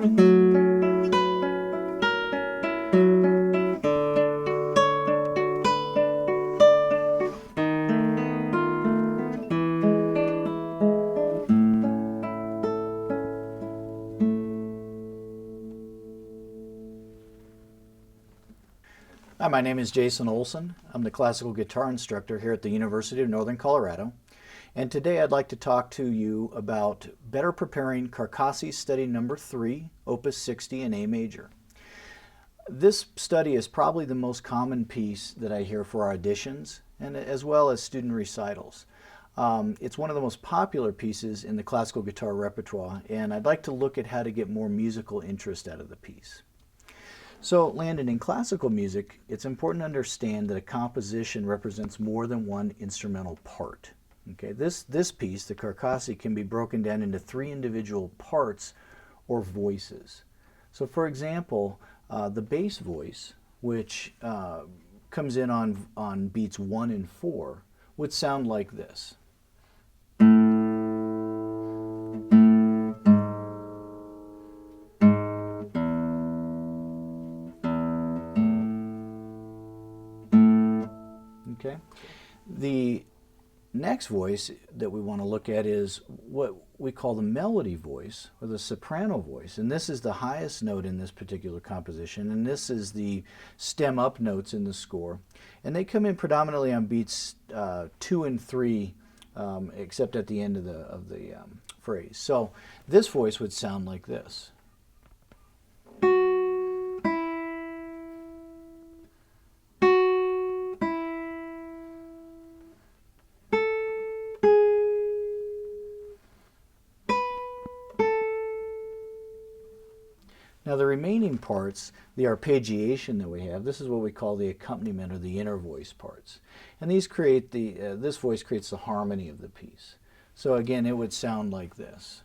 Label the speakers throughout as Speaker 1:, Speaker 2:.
Speaker 1: Hi, my name is Jason Olson. I'm the classical guitar instructor here at the University of Northern Colorado. And today I'd like to talk to you about better preparing Carcassi study number 3, Opus 60 in A major. This study is probably the most common piece that I hear for our auditions and as well as student recitals. It's one of the most popular pieces in the classical guitar repertoire, and I'd like to look at how to get more musical interest out of the piece. So, Landon, in classical music, it's important to understand that a composition represents more than one instrumental part. Okay, this piece, the Carcassi, can be broken down into 3 individual parts or voices. So, for example, the bass voice, which comes in on beats 1 and 4, would sound like this. Okay. The next voice that we want to look at is what we call the melody voice, or the soprano voice, and this is the highest note in this particular composition, and this is the stem up notes in the score, and they come in predominantly on beats 2 and 3, except at the end of the phrase. So this voice would sound like this. Now the remaining parts, the arpeggiation that we have, this is what we call the accompaniment or the inner voice parts. And these create this voice creates the harmony of the piece. So again, it would sound like this.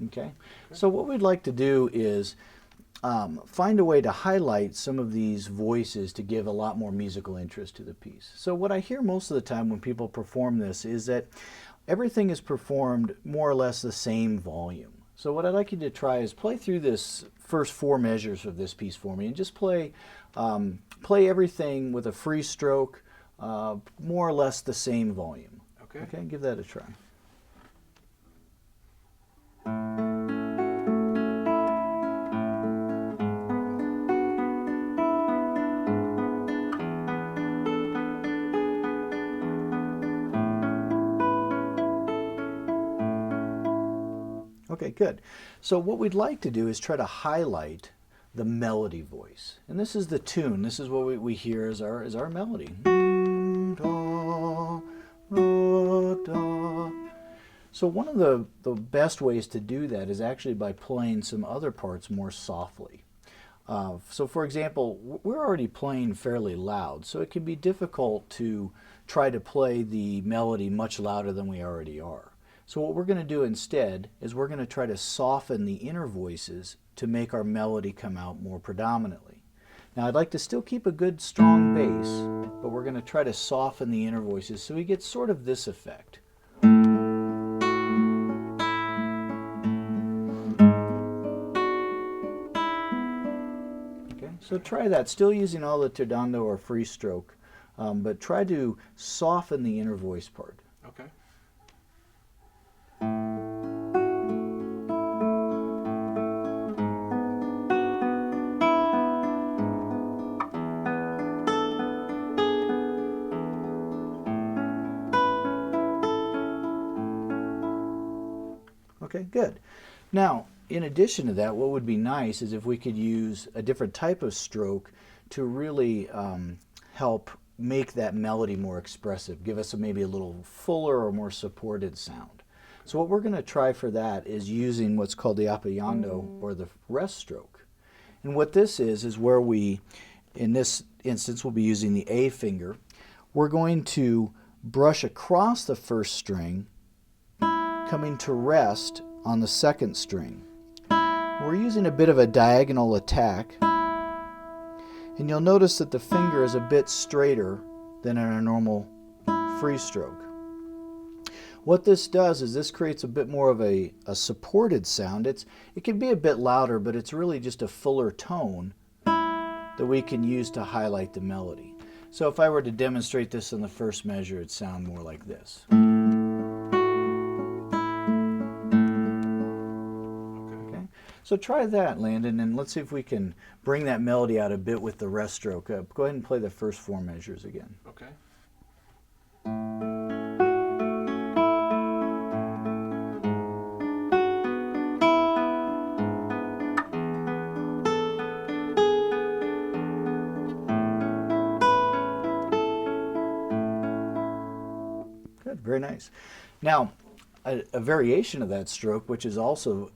Speaker 1: Okay, so what we'd like to do is find a way to highlight some of these voices to give a lot more musical interest to the piece. So what I hear most of the time when people perform this is that everything is performed more or less the same volume. So what I'd like you to try is play through this first 4 measures of this piece for me and just play everything with a free stroke, more or less the same volume.
Speaker 2: Okay.
Speaker 1: Okay, give that a try. Okay, good. So what we'd like to do is try to highlight the melody voice. And this is the tune. This is what we hear as our melody. So one of the best ways to do that is actually by playing some other parts more softly. So for example, we're already playing fairly loud, so it can be difficult to try to play the melody much louder than we already are. So what we're going to do instead is we're going to try to soften the inner voices to make our melody come out more predominantly. Now I'd like to still keep a good strong bass, but we're going to try to soften the inner voices so we get sort of this effect. Okay, so try that, still using all the tirando or free stroke, but try to soften the inner voice part.
Speaker 2: Okay.
Speaker 1: Okay, good. Now, in addition to that, what would be nice is if we could use a different type of stroke to really help make that melody more expressive, give us maybe a little fuller or more supported sound. So what we're going to try for that is using what's called the appellando or the rest stroke. And what this is where we, in this instance, we'll be using the A finger. We're going to brush across the first string coming to rest on the second string. We're using a bit of a diagonal attack, and you'll notice that the finger is a bit straighter than in a normal free stroke. What this does is this creates a bit more of a supported sound. It can be a bit louder, but it's really just a fuller tone that we can use to highlight the melody. So if I were to demonstrate this in the first measure, it'd sound more like this. Okay. So try that, Landon, and let's see if we can bring that melody out a bit with the rest stroke. Go ahead and play the first 4 measures again.
Speaker 2: Okay.
Speaker 1: Good, very nice. Now, a variation of that stroke, which is also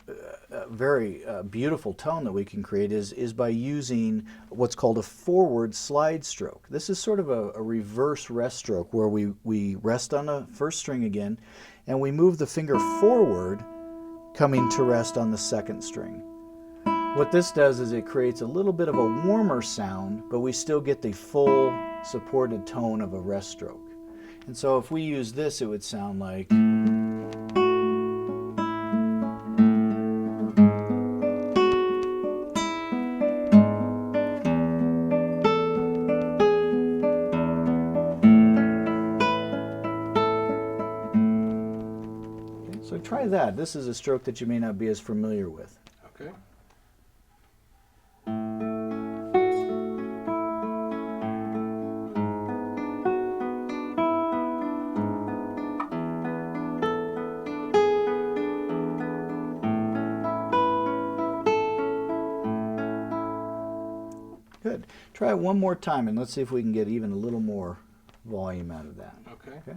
Speaker 1: a very beautiful tone that we can create, is by using what's called a forward slide stroke. This is sort of a reverse rest stroke where we rest on the first string again, and we move the finger forward, coming to rest on the second string. What this does is it creates a little bit of a warmer sound, but we still get the full supported tone of a rest stroke. And so if we use this, it would sound like... Okay, so try that. This is a stroke that you may not be as familiar with.
Speaker 2: Okay.
Speaker 1: Good. Try it one more time and let's see if we can get even a little more volume out of that.
Speaker 2: Okay.
Speaker 1: Okay.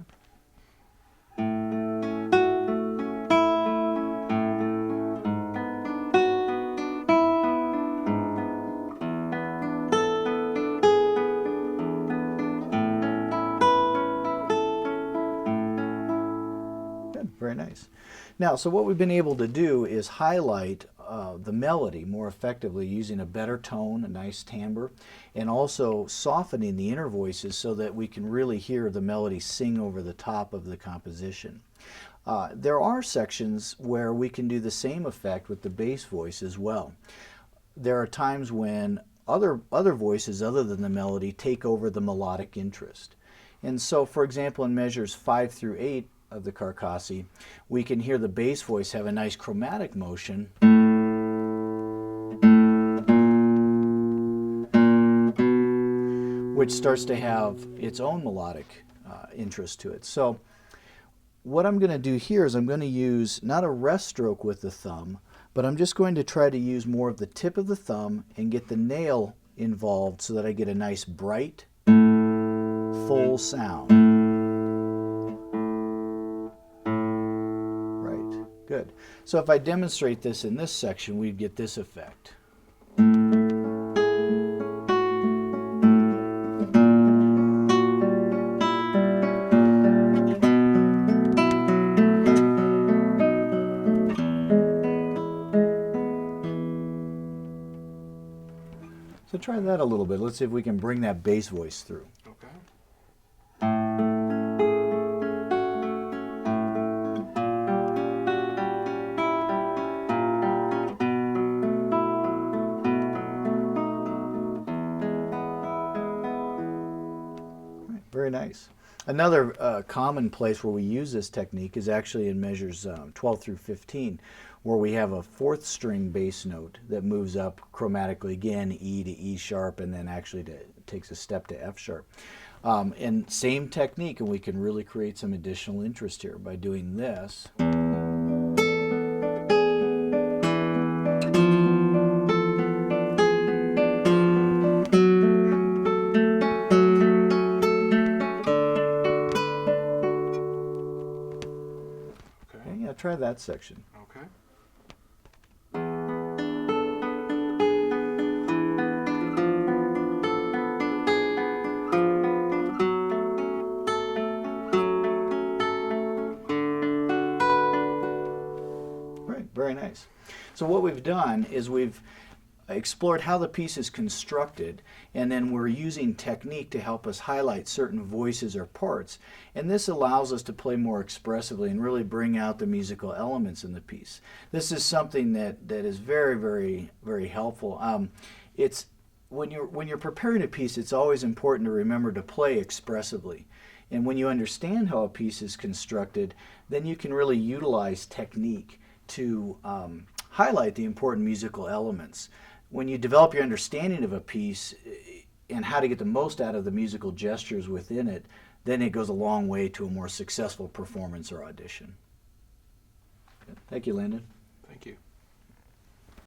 Speaker 1: Good. Very nice. Now, so what we've been able to do is highlight the melody more effectively using a better tone, a nice timbre, and also softening the inner voices so that we can really hear the melody sing over the top of the composition. There are sections where we can do the same effect with the bass voice as well. There are times when other voices other than the melody take over the melodic interest. And so, for example, in measures 5 through 8 of the Carcassi, we can hear the bass voice have a nice chromatic motion, which starts to have its own melodic interest to it. So what I'm going to do here is I'm going to use not a rest stroke with the thumb, but I'm just going to try to use more of the tip of the thumb and get the nail involved so that I get a nice bright, full sound. Right, good. So if I demonstrate this in this section, we'd get this effect. So try that a little bit. Let's see if we can bring that bass voice through.
Speaker 2: Okay.
Speaker 1: Right, very nice. Another common place where we use this technique is actually in measures 12 through 15, where we have a 4th string bass note that moves up chromatically again, E to E sharp, and then actually takes a step to F sharp. And same technique, and we can really create some additional interest here by doing this. Okay, yeah, try that section.
Speaker 2: Okay.
Speaker 1: very nice. So what we've done is we've explored how the piece is constructed, and then we're using technique to help us highlight certain voices or parts. And this allows us to play more expressively and really bring out the musical elements in the piece. This is something that is very, very, very helpful. It's when you're preparing a piece, it's always important to remember to play expressively. And when you understand how a piece is constructed, then you can really utilize technique to highlight the important musical elements. When you develop your understanding of a piece and how to get the most out of the musical gestures within it, then it goes a long way to a more successful performance or audition. Thank you, Landon.